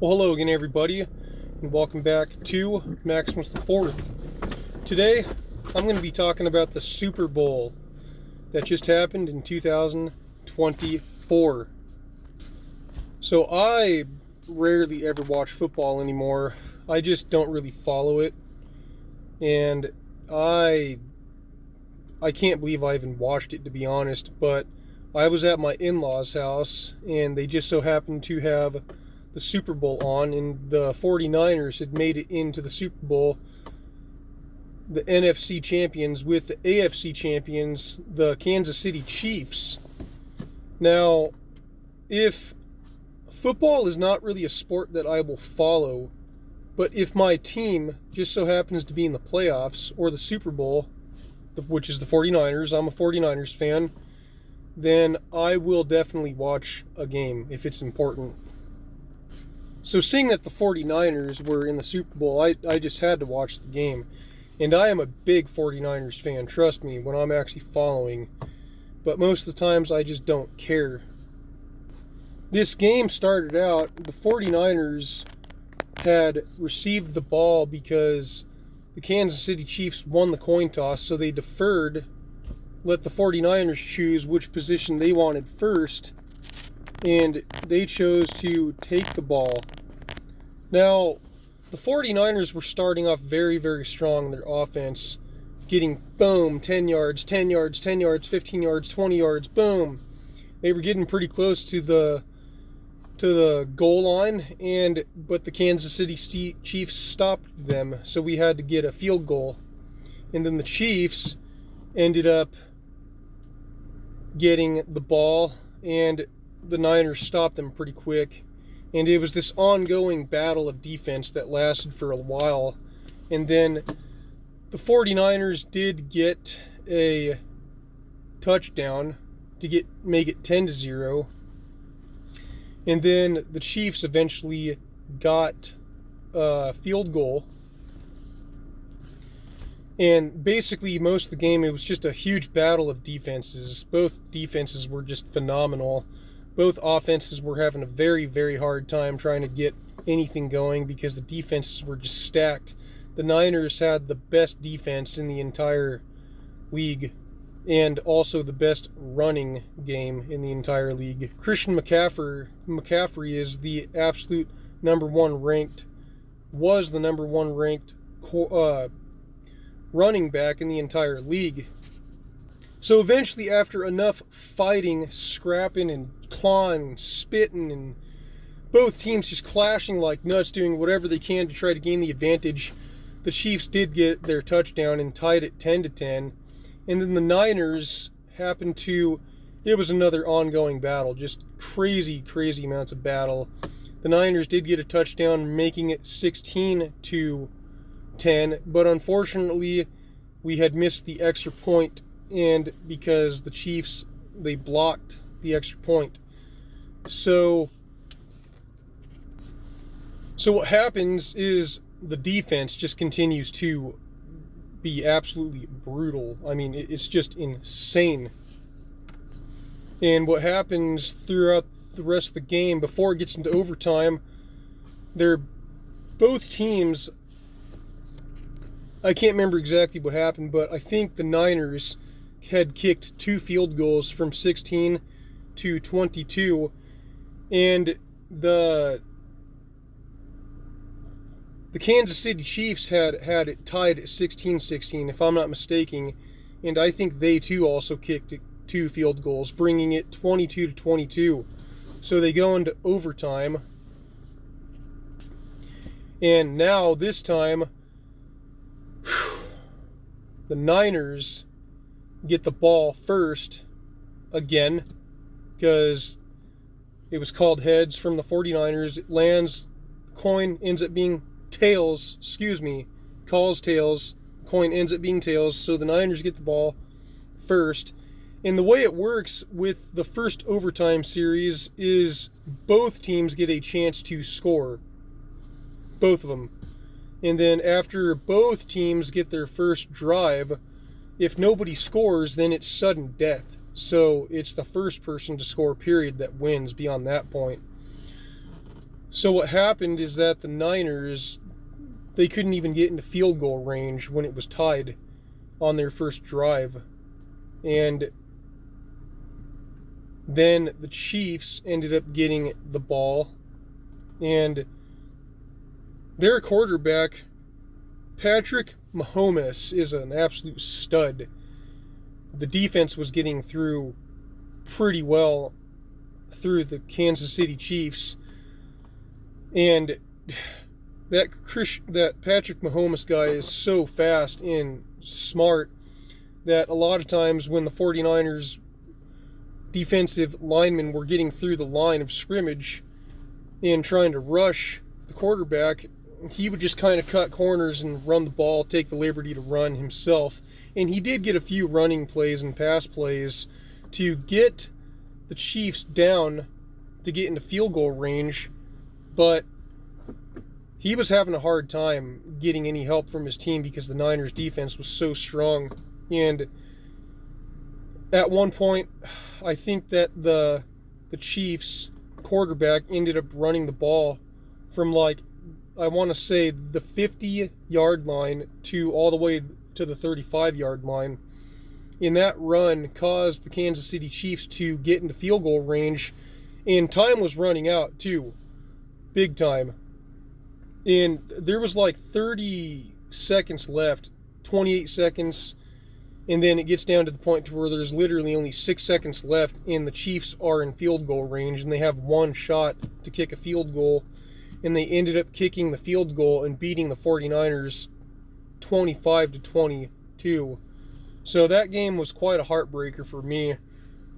Well, hello again, everybody, and welcome back to Maximus the Fourth. Today, I'm going to be talking about the Super Bowl that just happened in 2024. So I rarely ever watch football anymore. I just don't really follow it, and I can't believe I even watched it, to be honest. But I was at my in-laws' house, and they just so happened to have the Super Bowl on, and the 49ers had made it into the Super Bowl, the NFC champions, with the AFC champions, the Kansas City Chiefs. Now, if football is not really a sport that I will follow, but if my team just so happens to be in the playoffs or the Super Bowl, which is the 49ers, I'm a 49ers fan, then I will definitely watch a game if it's important. So seeing that the 49ers were in the Super Bowl, I just had to watch the game. And I am a big 49ers fan, trust me, when I'm actually following. But most of the times I just don't care. This game started out, the 49ers had received the ball because the Kansas City Chiefs won the coin toss, so they deferred, let the 49ers choose which position they wanted first, and they chose to take the ball. Now, the 49ers were starting off very, very strong in their offense, getting boom, 10 yards, 10 yards, 10 yards, 15 yards, 20 yards, boom. They were getting pretty close to the goal line, but the Kansas City Chiefs stopped them, so we had to get a field goal. And then the Chiefs ended up getting the ball, and the Niners stopped them pretty quick. And it was this ongoing battle of defense that lasted for a while. And then the 49ers did get a touchdown to make it 10-0. And then the Chiefs eventually got a field goal. And basically most of the game, it was just a huge battle of defenses. Both defenses were just phenomenal. Both offenses were having a very, very hard time trying to get anything going because the defenses were just stacked. The Niners had the best defense in the entire league and also the best running game in the entire league. Christian McCaffrey is the absolute was the number one ranked running back in the entire league. So eventually, after enough fighting, scrapping, and clawing, spitting, and both teams just clashing like nuts, doing whatever they can to try to gain the advantage, the Chiefs did get their touchdown and tied it 10-10. And then the Niners it was another ongoing battle, just crazy, crazy amounts of battle. The Niners did get a touchdown, making it 16-10, but unfortunately, we had missed the extra point, and because the Chiefs, they blocked the extra point. So what happens is the defense just continues to be absolutely brutal. I mean, it's just insane. And what happens throughout the rest of the game, before it gets into overtime, both teams, I can't remember exactly what happened, but I think the Niners had kicked 2 field goals from 16 to 22, and the Kansas City Chiefs had it tied at 16-16, if I'm not mistaken, and I think they too also kicked 2 field goals, bringing it 22-22. So they go into overtime, and now this time the Niners get the ball first again because it was called heads from the 49ers. It lands, coin ends up being tails, calls tails, coin ends up being tails, so the Niners get the ball first. And the way it works with the first overtime series is both teams get a chance to score, both of them. And then after both teams get their first drive, if nobody scores, then it's sudden death. So it's the first person to score, period, that wins beyond that point. So what happened is that the Niners, they couldn't even get into field goal range when it was tied on their first drive. And then the Chiefs ended up getting the ball, and their quarterback, Patrick Mahomes, is an absolute stud. The defense was getting through pretty well through the Kansas City Chiefs, and that Patrick Mahomes guy is so fast and smart that a lot of times when the 49ers defensive linemen were getting through the line of scrimmage and trying to rush the quarterback, he would just kind of cut corners and run the ball, take the liberty to run himself. And he did get a few running plays and pass plays to get the Chiefs down to get into field goal range, but he was having a hard time getting any help from his team because the Niners defense was so strong. And at one point, I think that the Chiefs quarterback ended up running the ball from, like, I want to say the 50-yard line to all the way to the 35-yard line. And that run caused the Kansas City Chiefs to get into field goal range, and time was running out too, big time. And there was like 30 seconds left, 28 seconds, and then it gets down to the point to where there's literally only 6 seconds left, and the Chiefs are in field goal range, and they have one shot to kick a field goal, and they ended up kicking the field goal and beating the 49ers 25-22. So that game was quite a heartbreaker for me.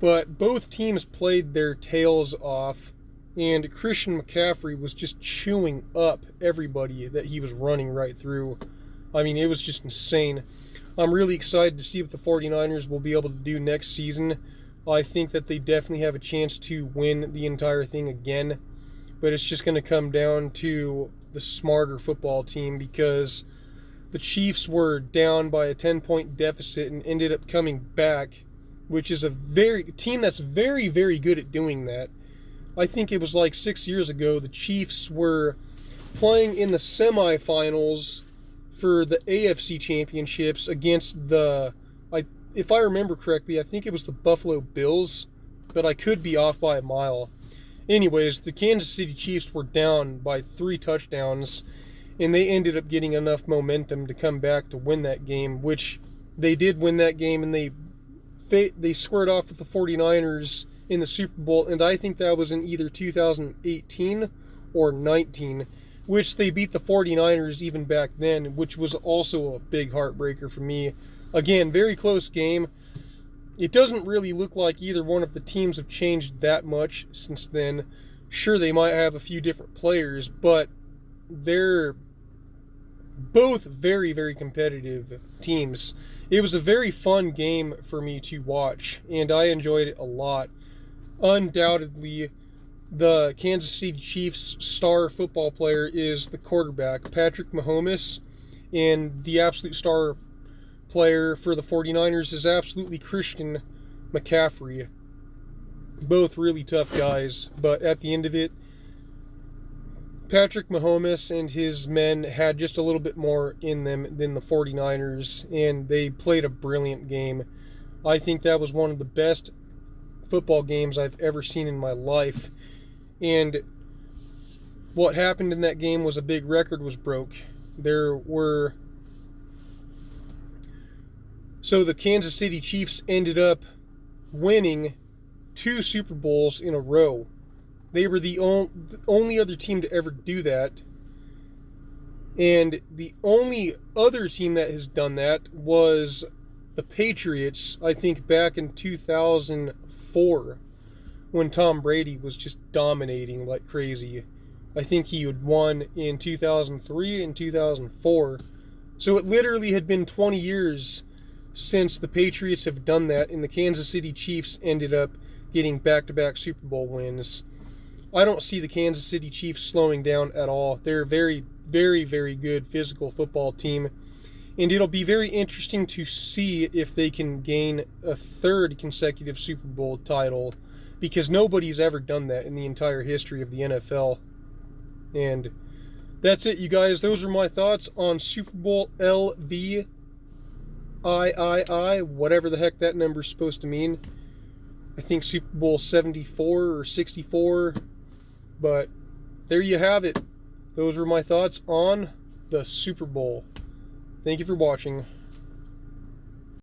But both teams played their tails off, and Christian McCaffrey was just chewing up everybody that he was running right through. I mean, it was just insane. I'm really excited to see what the 49ers will be able to do next season. I think that they definitely have a chance to win the entire thing again, but it's just going to come down to the smarter football team, because the Chiefs were down by a 10-point deficit and ended up coming back, which is a team that's very, very good at doing that. I think it was like 6 years ago, the Chiefs were playing in the semifinals for the AFC championships against if I remember correctly, I think it was the Buffalo Bills, but I could be off by a mile. Anyways, the Kansas City Chiefs were down by 3 touchdowns, and they ended up getting enough momentum to come back to win that game, which they did win that game, and they squared off with the 49ers in the Super Bowl, and I think that was in either 2018 or 19, which they beat the 49ers even back then, which was also a big heartbreaker for me. Again, very close game. It doesn't really look like either one of the teams have changed that much since then. Sure, they might have a few different players, but they're both very, very competitive teams. It was a very fun game for me to watch, and I enjoyed it a lot. Undoubtedly, the Kansas City Chiefs' star football player is the quarterback, Patrick Mahomes, and the absolute star player for the 49ers is absolutely Christian McCaffrey. Both really tough guys, but at the end of it, Patrick Mahomes and his men had just a little bit more in them than the 49ers, and they played a brilliant game. I think that was one of the best football games I've ever seen in my life. And what happened in that game was a big record was broke. So the Kansas City Chiefs ended up winning 2 Super Bowls in a row. They were the only other team to ever do that. And the only other team that has done that was the Patriots, I think back in 2004, when Tom Brady was just dominating like crazy. I think he had won in 2003 and 2004. So it literally had been 20 years since the Patriots have done that, and the Kansas City Chiefs ended up getting back-to-back Super Bowl wins. I don't see the Kansas City Chiefs slowing down at all. They're a very, very, very good physical football team, and it'll be very interesting to see if they can gain a 3rd consecutive Super Bowl title, because nobody's ever done that in the entire history of the NFL. And that's it, you guys. Those are my thoughts on Super Bowl LVIII, whatever the heck that number's supposed to mean. I think Super Bowl 74 or 64. But there you have it. Those were my thoughts on the Super Bowl. Thank you for watching.